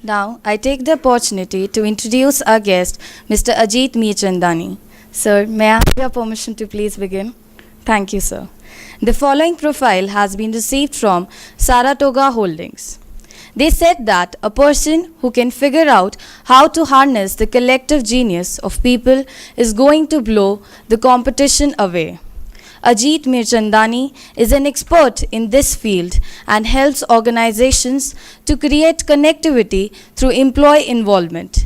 Now, I take the opportunity to introduce our guest, Mr. Ajit Mirchandani. Sir, may I have your permission to please begin? Thank you, sir. The following profile has been received from Saratoga Holdings. They said that a person who can figure out how to harness the collective genius of people is going to blow the competition away. Ajit Mirchandani is an expert in this field and helps organizations to create connectivity through employee involvement.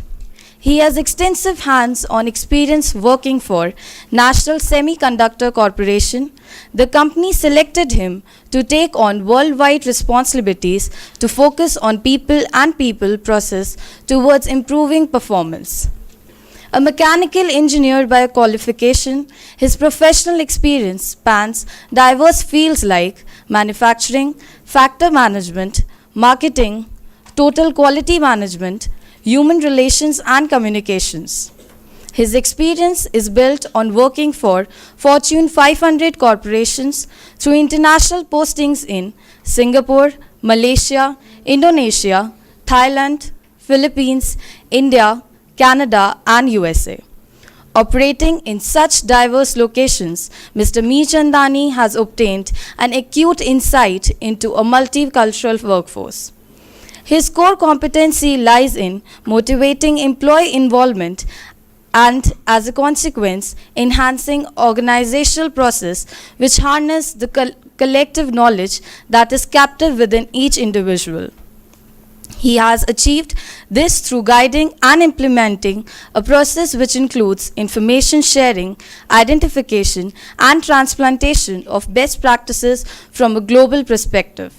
He has extensive hands-on experience working for National Semiconductor Corporation. The company selected him to take on worldwide responsibilities to focus on people and people process towards improving performance. A mechanical engineer by qualification, his professional experience spans diverse fields like manufacturing, factor management, marketing, total quality management, human relations and communications. His experience is built on working for Fortune 500 corporations through international postings in Singapore, Malaysia, Indonesia, Thailand, Philippines, India, Canada, and USA. Operating in such diverse locations, Mr. Mirchandani has obtained an acute insight into a multicultural workforce. His core competency lies in motivating employee involvement and, as a consequence, enhancing organizational process which harness the collective knowledge that is captive within each individual. He has achieved this through guiding and implementing a process which includes information sharing, identification, and transplantation of best practices from a global perspective.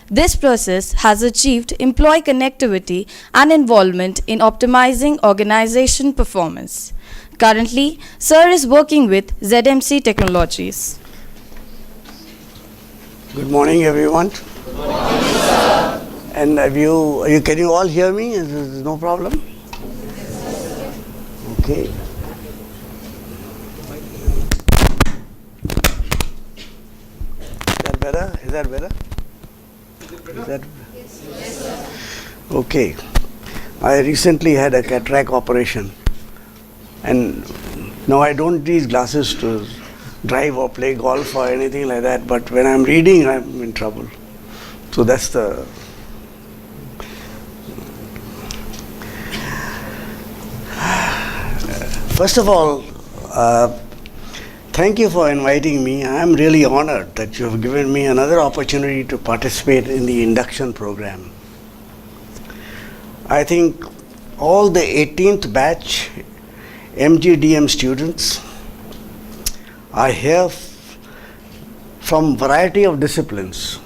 This process has achieved employee connectivity and involvement in optimizing organization performance. Currently, Sir is working with ZMC Technologies. Good morning, everyone. Good morning, sir. And can you all hear me? Is no problem? Okay. Is that better? Is that better? Is that? Yes, sir. Okay. I recently had a cataract operation, and now I don't need these glasses to drive or play golf or anything like that. But when I'm reading, I'm in trouble. So that's the. First of all, thank you for inviting me. I am really honored that you have given me another opportunity to participate in the induction program. I think all the 18th batch MGDM students are here from variety of disciplines,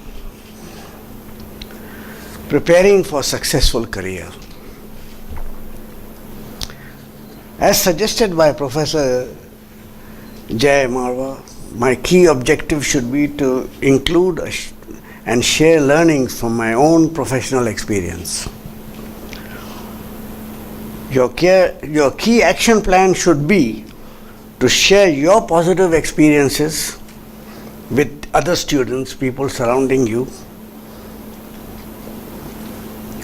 preparing for successful career. As suggested by Professor Jay Marwa, my key objective should be to include and share learnings from my own professional experience. Your key action plan should be to share your positive experiences with other students, people surrounding you.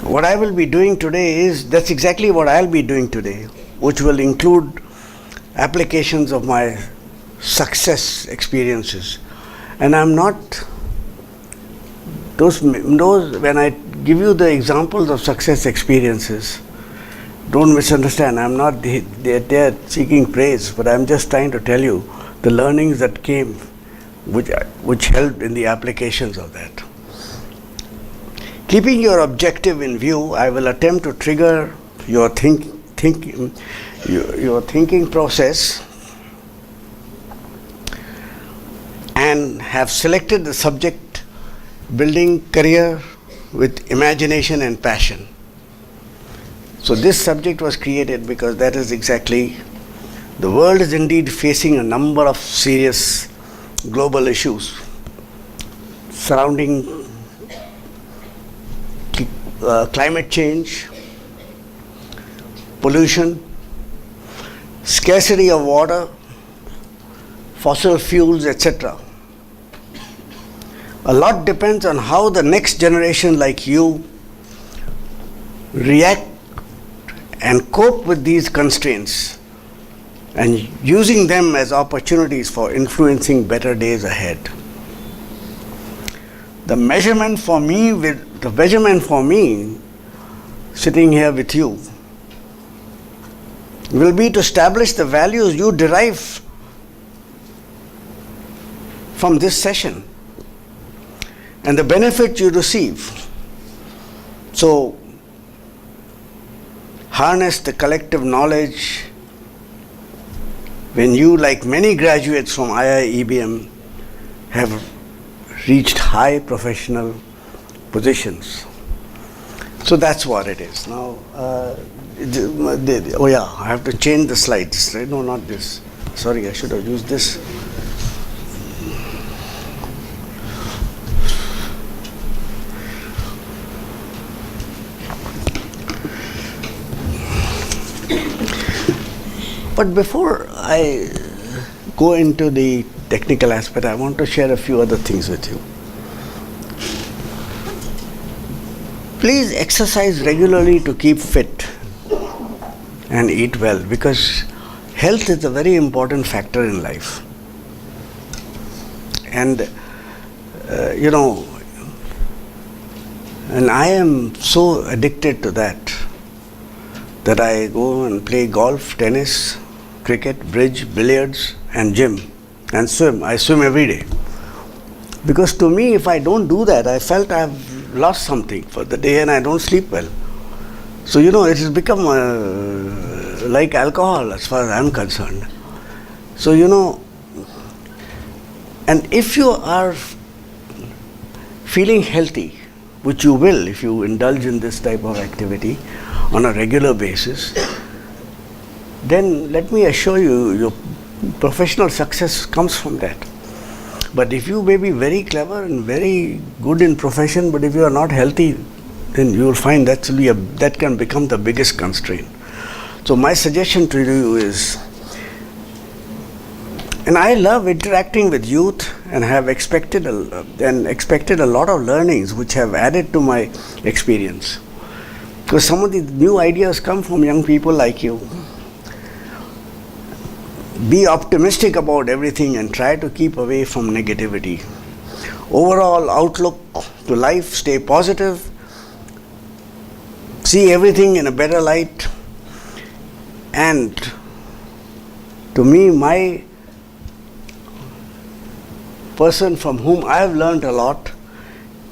What I will be doing today that's exactly what I'll be doing today, which will include applications of my success experiences. And I'm not, when I give you the examples of success experiences, don't misunderstand, I'm not there seeking praise, but I'm just trying to tell you the learnings that came, which helped in the applications of that. Keeping your objective in view, I will attempt to trigger your thinking process and have selected the subject building career with imagination and passion. So this subject was created because that is exactly, the world is indeed facing a number of serious global issues surrounding climate change, pollution, scarcity of water, fossil fuels, etc. A lot depends on how the next generation like you react and cope with these constraints and using them as opportunities for influencing better days ahead. The measurement for me, sitting here with you, will be to establish the values you derive from this session and the benefit you receive. So, harness the collective knowledge when you, like many graduates from IIEBM, have reached high professional positions. So that's what it is. Now, oh yeah, I have to change the slides. Right? No, not this. Sorry, I should have used this. But before I go into the technical aspect, I want to share a few other things with you. Please exercise regularly to keep fit and eat well, because health is a very important factor in life. And and I am so addicted to that I go and play golf, tennis, cricket, bridge, billiards, and gym, and swim. I swim every day. Because to me, if I don't do that, I felt I've lost something for the day and I don't sleep well. So, it has become like alcohol as far as I'm concerned. So, and if you are feeling healthy, which you will if you indulge in this type of activity on a regular basis, then let me assure you, your professional success comes from that. But if you may be very clever and very good in profession, but if you are not healthy, then you will find that can become the biggest constraint. So my suggestion to you is, and I love interacting with youth and have expected a lot of learnings which have added to my experience. Because some of the new ideas come from young people like you. Be optimistic about everything and try to keep away from negativity. Overall outlook to life, stay positive, see everything in a better light. And to me, my person from whom I have learned a lot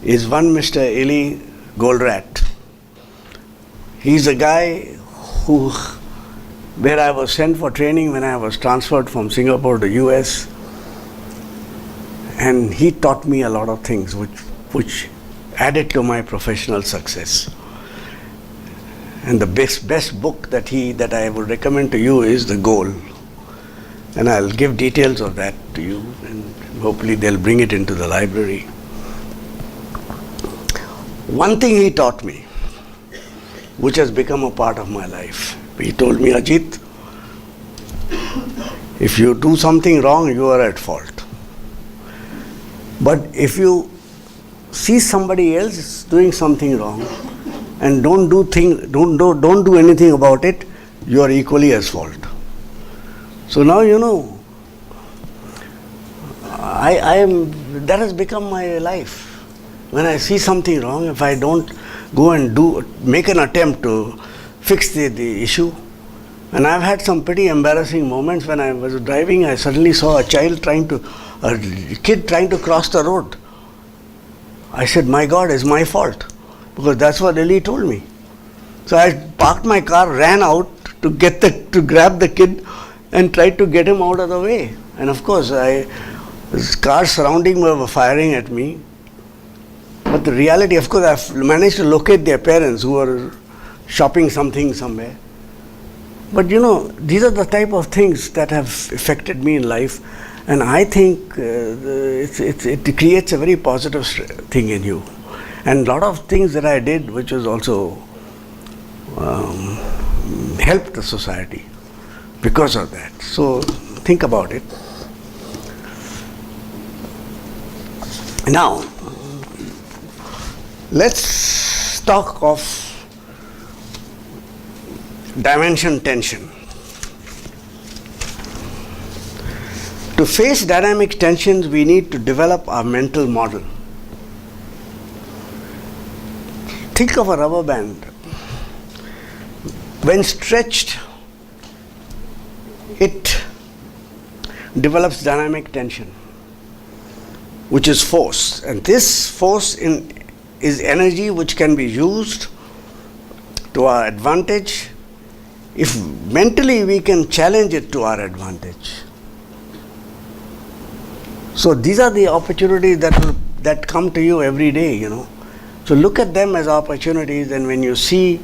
is one Mr. Eli Goldratt. He's a guy where I was sent for training when I was transferred from Singapore to US, and he taught me a lot of things which added to my professional success. And the best book that I would recommend to you is The Goal, and I'll give details of that to you, and hopefully they'll bring it into the library. One thing he taught me, which has become a part of my life. He told me, Ajit, if you do something wrong, you are at fault. But if you see somebody else doing something wrong and don't do anything about it, you are equally at fault. So now that has become my life. When I see something wrong, if I don't go and make an attempt to fix the issue. And I've had some pretty embarrassing moments. When I was driving, I suddenly saw a kid trying to cross the road. I said, my God, it's my fault, because that's what Eli told me. So I parked my car, ran out to grab the kid and tried to get him out of the way. And of course, cars surrounding me were firing at me. But the reality, of course, I've managed to locate their parents who were shopping something somewhere. But these are the type of things that have affected me in life, and I think it creates a very positive thing in you. And a lot of things that I did, which was also helped the society because of that. So think about it. Now, let's talk of dimension tension. To face dynamic tensions, we need to develop our mental model. Think of a rubber band. When stretched, it develops dynamic tension, which is force. And this force is energy which can be used to our advantage if mentally we can challenge it to our advantage. So these are the opportunities that come to you every day, you know. So look at them as opportunities, and when you see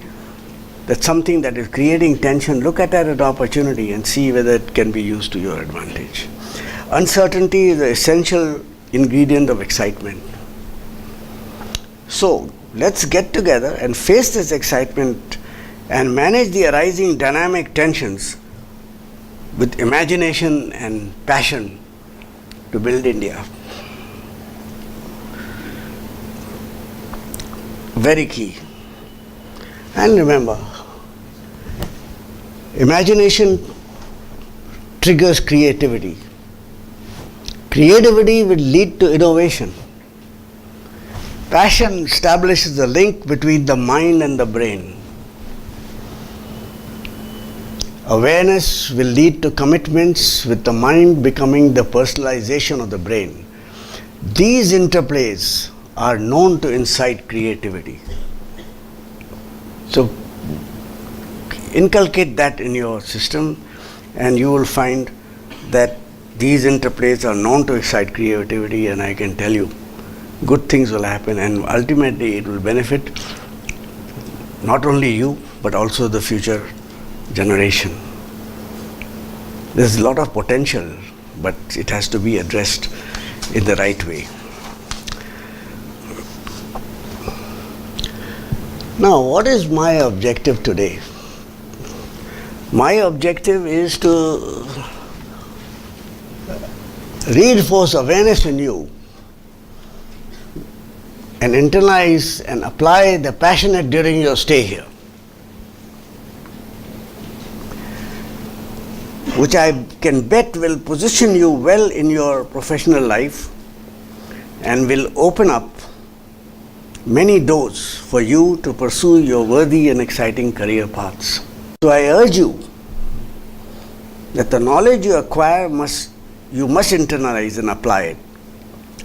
that something that is creating tension, look at that as an opportunity and see whether it can be used to your advantage. Uncertainty is the essential ingredient of excitement. So let's get together and face this excitement and manage the arising dynamic tensions with imagination and passion to build India. Very key. And remember, imagination triggers creativity. Creativity will lead to innovation. Passion establishes the link between the mind and the brain. Awareness will lead to commitments, with the mind becoming the personalization of the brain. These interplays are known to incite creativity. So inculcate that in your system, and you will find that these interplays are known to excite creativity, and I can tell you good things will happen, and ultimately it will benefit not only you but also the future generation. There's a lot of potential, but it has to be addressed in the right way. Now, what is my objective today? My objective is to reinforce awareness in you and internalize and apply the passionate during your stay here, which I can bet will position you well in your professional life and will open up many doors for you to pursue your worthy and exciting career paths. So I urge you that the knowledge you acquire you must internalize and apply it.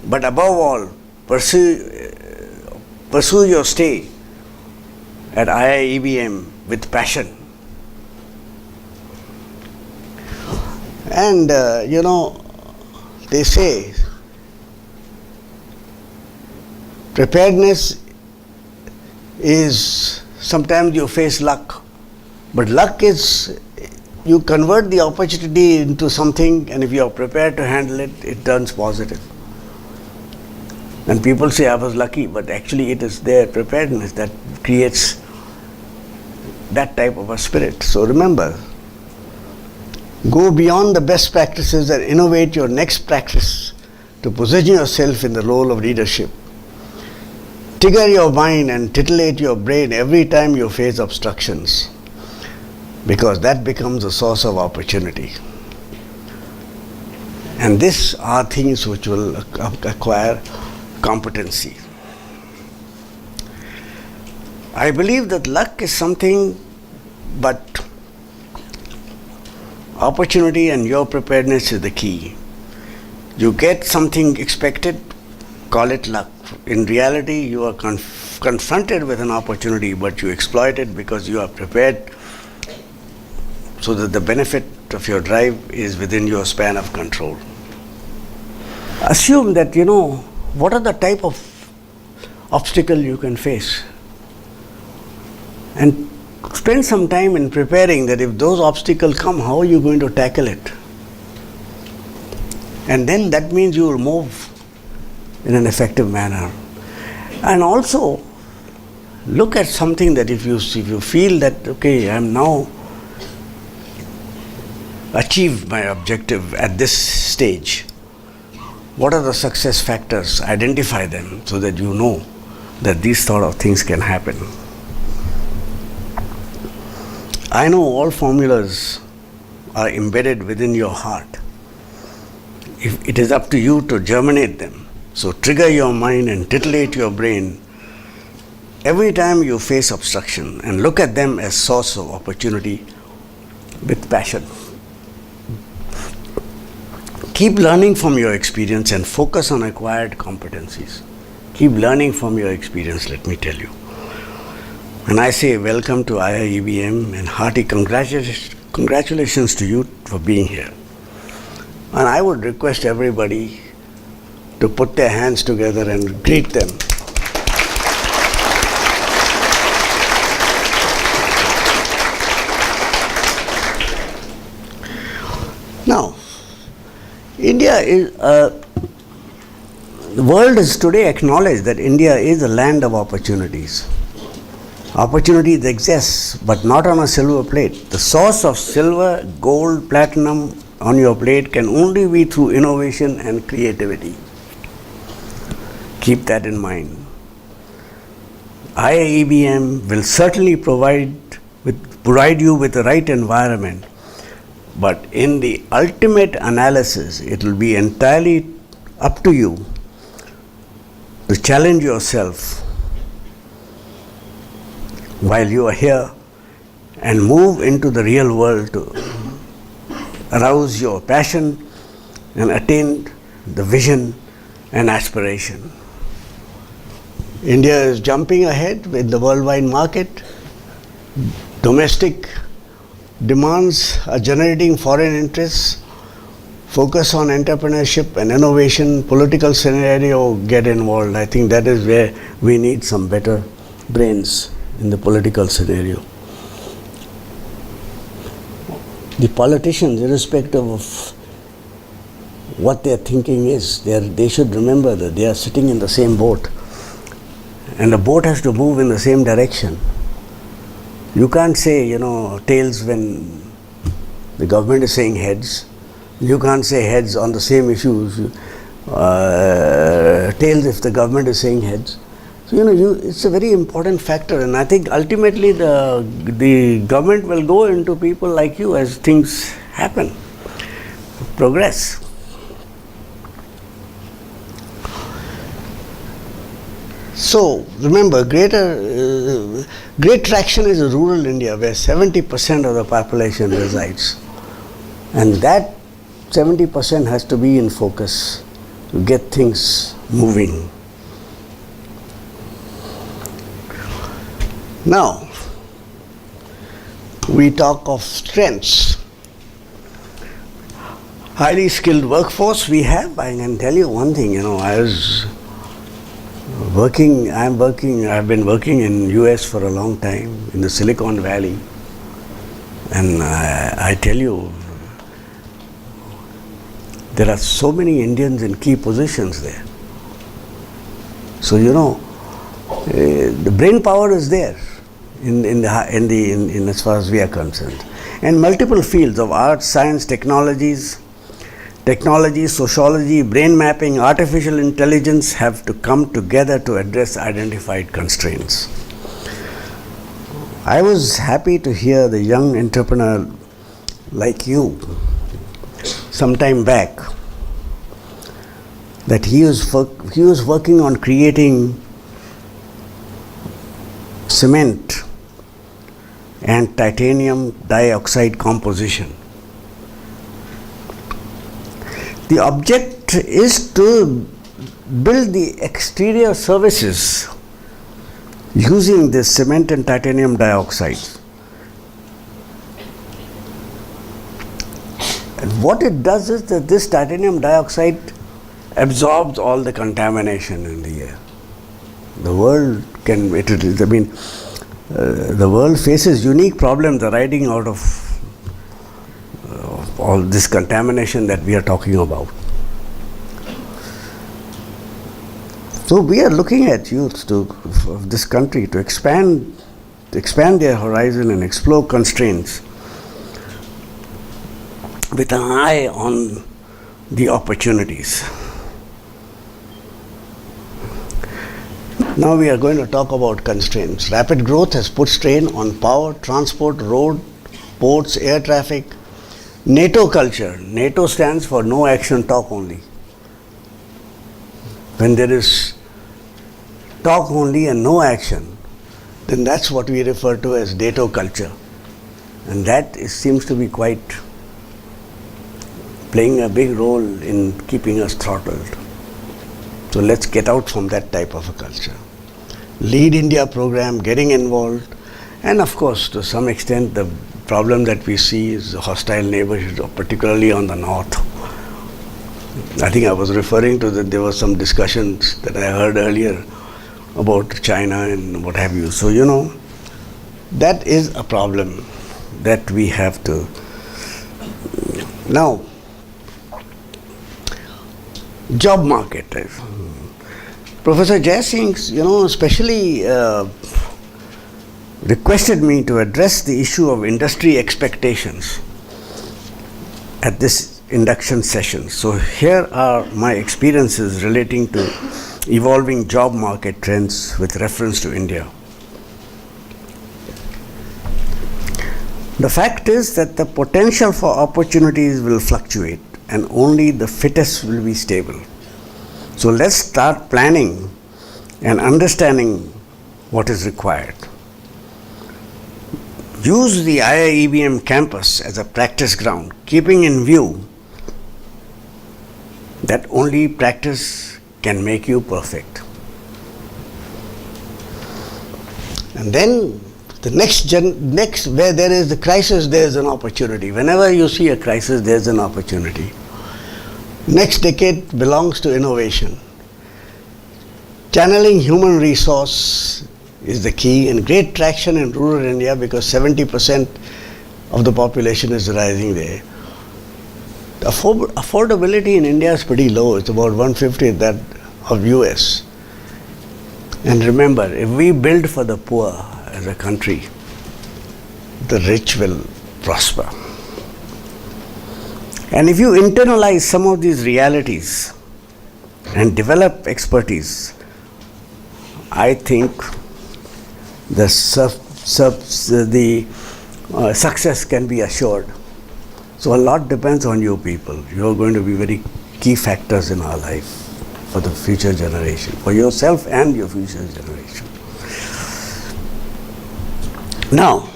But above all, pursue your stay at IIEBM with passion. And they say preparedness is sometimes you face luck, but luck is you convert the opportunity into something, and if you are prepared to handle it, it turns positive. And people say I was lucky, but actually it is their preparedness that creates that type of a spirit. So remember, go beyond the best practices and innovate your next practice to position yourself in the role of leadership. Trigger your mind and titillate your brain every time you face obstructions, because that becomes a source of opportunity. And these are things which will acquire competency. I believe that luck is something, but opportunity and your preparedness is the key. You get something expected, call it luck. In reality, you are confronted with an opportunity, but you exploit it because you are prepared, so that the benefit of your drive is within your span of control. Assume that what are the type of obstacle you can face, and spend some time in preparing that if those obstacles come, how are you going to tackle it? And then that means you will move in an effective manner. And also look at something that if you feel that, okay, I am now achieved my objective at this stage, what are the success factors? Identify them so that you know that these sort of things can happen. I know all formulas are embedded within your heart. It is up to you to germinate them. So trigger your mind and titillate your brain every time you face obstruction, and look at them as source of opportunity with passion. Keep learning from your experience and focus on acquired competencies. Keep learning from your experience, let me tell you. And I say welcome to IIEBM and hearty congratulations to you for being here. And I would request everybody to put their hands together and greet them. Now, India is, the world has today acknowledged that India is a land of opportunities. Opportunities exist, but not on a silver plate. The source of silver, gold, platinum on your plate can only be through innovation and creativity. Keep that in mind. IIEBM will certainly provide you with the right environment, but in the ultimate analysis, it will be entirely up to you to challenge yourself while you are here and move into the real world to arouse your passion and attain the vision and aspiration. India is jumping ahead with the worldwide market. Domestic demands are generating foreign interests. Focus on entrepreneurship and innovation. Political scenario, get involved. I think that is where we need some better brains in the political scenario. The politicians, irrespective of what their thinking is, they should remember that they are sitting in the same boat. And the boat has to move in the same direction. You can't say, tails when the government is saying heads. You can't say heads on the same issues. Tails if the government is saying heads. So, it's a very important factor. And I think ultimately the government will go into people like you as things happen, progress. So remember, great traction is in rural India, where 70% of the population resides, and that 70% has to be in focus to get things moving. Now, we talk of strengths. Highly skilled workforce we have. I can tell you one thing, I've been working in US for a long time, in the Silicon Valley, and I tell you, there are so many Indians in key positions there. So the brain power is there in as far as we are concerned, and multiple fields of arts, science, technology, sociology, brain mapping, artificial intelligence have to come together to address identified constraints. I was happy to hear the young entrepreneur like you some time back that he was working on creating cement and titanium dioxide composition. The object is to build the exterior surfaces using this cement and titanium dioxide. And what it does is that this titanium dioxide absorbs all the contamination in the air. The world faces unique problems arising out of all this contamination that we are talking about. So we are looking at youth of this country to expand their horizon and explore constraints with an eye on the opportunities. Now we are going to talk about constraints. Rapid growth has put strain on power, transport, road, ports, air traffic. NATO culture. NATO stands for no action, talk only. When there is talk only and no action, then that's what we refer to as NATO culture. And that seems to be quite playing a big role in keeping us throttled. So let's get out from that type of a culture. Lead India program, getting involved, and of course, to some extent, the problem that we see is hostile neighborhoods, particularly on the north. I think I was referring to that there were some discussions that I heard earlier about China and what have you. So, that is a problem that we have to. Now, job market. Professor Jai Singh, especially requested me to address the issue of industry expectations at this induction session. So here are my experiences relating to evolving job market trends with reference to India. The fact is that the potential for opportunities will fluctuate and only the fittest will be stable. So let's start planning and understanding what is required. Use the IIEBM campus as a practice ground, keeping in view that only practice can make you perfect. And then the next where there is the crisis, there is an opportunity. Whenever you see a crisis, there is an opportunity. Next decade belongs to innovation. Channeling human resource is the key, and great traction in rural India because 70% of the population is rising there. Affordability in India is pretty low. It's about 1/50 that of US. And remember, if we build for the poor as a country, the rich will prosper. And if you internalize some of these realities and develop expertise, I think the success can be assured. So a lot depends on you people. You are going to be very key factors in our life for the future generation, for yourself and your future generation. Now,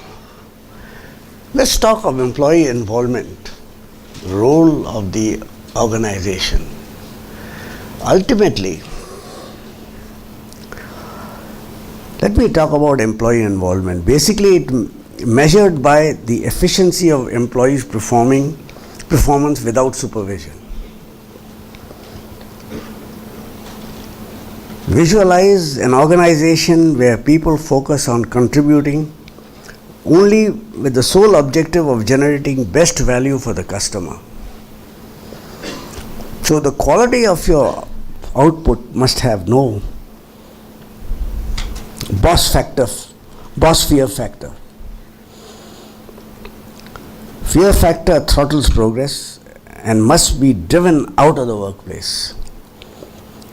let's talk of employee involvement, role of the organization. Ultimately, let me talk about employee involvement. Basically, it measured by the efficiency of employees' performance without supervision. Visualize an organization where people focus on contributing only with the sole objective of generating best value for the customer. So the quality of your output must have no boss fear factor. Fear factor throttles progress and must be driven out of the workplace.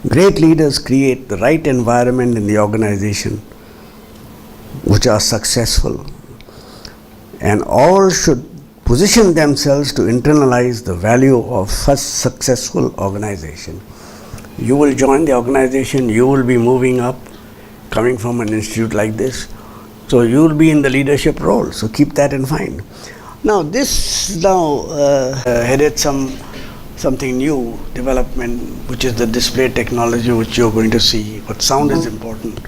Great leaders create the right environment in the organization which are successful, and all should position themselves to internalize the value of such successful organization. You will join the organization, you will be moving up, coming from an institute like this, so you will be in the leadership role, so keep that in mind. Now this headed something new development, which is the display technology which you are going to see, but sound is important.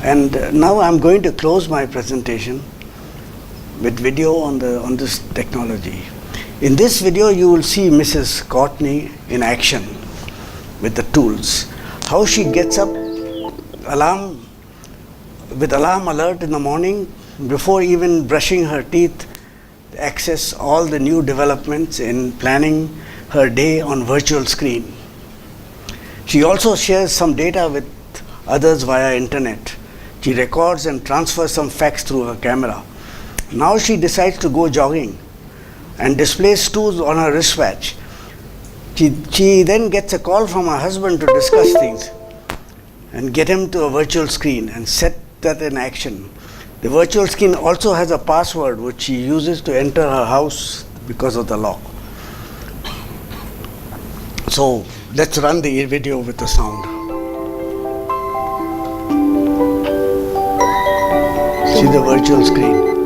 And now I'm going to close my presentation with video on this technology. In this video you will see Mrs. Courtney in action with the tools. How she gets up, alarm alert in the morning, before even brushing her teeth, access all the new developments in planning her day on virtual screen. She also shares some data with others via internet. She records and transfers some facts through her camera. Now she decides to go jogging and displays tools on her wristwatch. She then gets a call from her husband to discuss things and get him to a virtual screen and set that in action. The virtual screen also has a password which she uses to enter her house because of the lock. So let's run the video with the sound. See the virtual screen.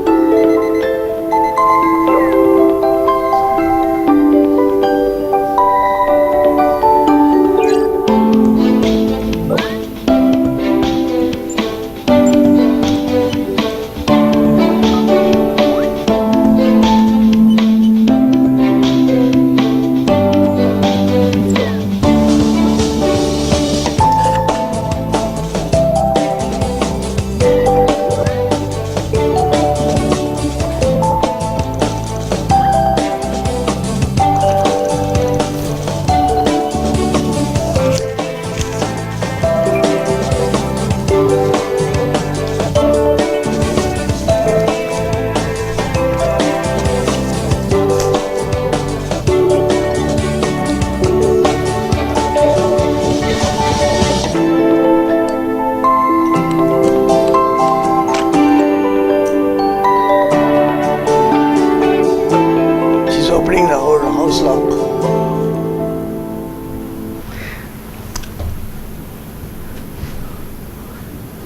Opening the whole house lock.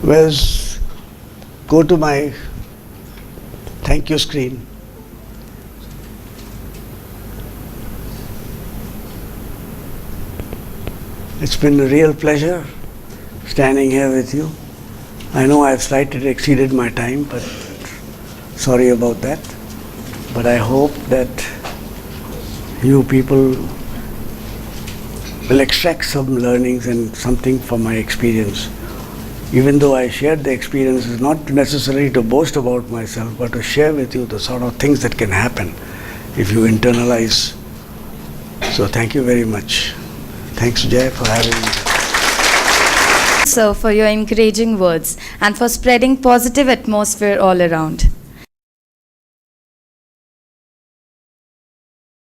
Whereas, go to my thank you screen. It's been a real pleasure standing here with you. I know I've slightly exceeded my time, but sorry about that. But I hope that you people will extract some learnings and something from my experience. Even though I shared the experiences, not necessarily to boast about myself, but to share with you the sort of things that can happen if you internalize. So thank you very much. Thanks, Jay, for having me. Sir, for your encouraging words and for spreading positive atmosphere all around.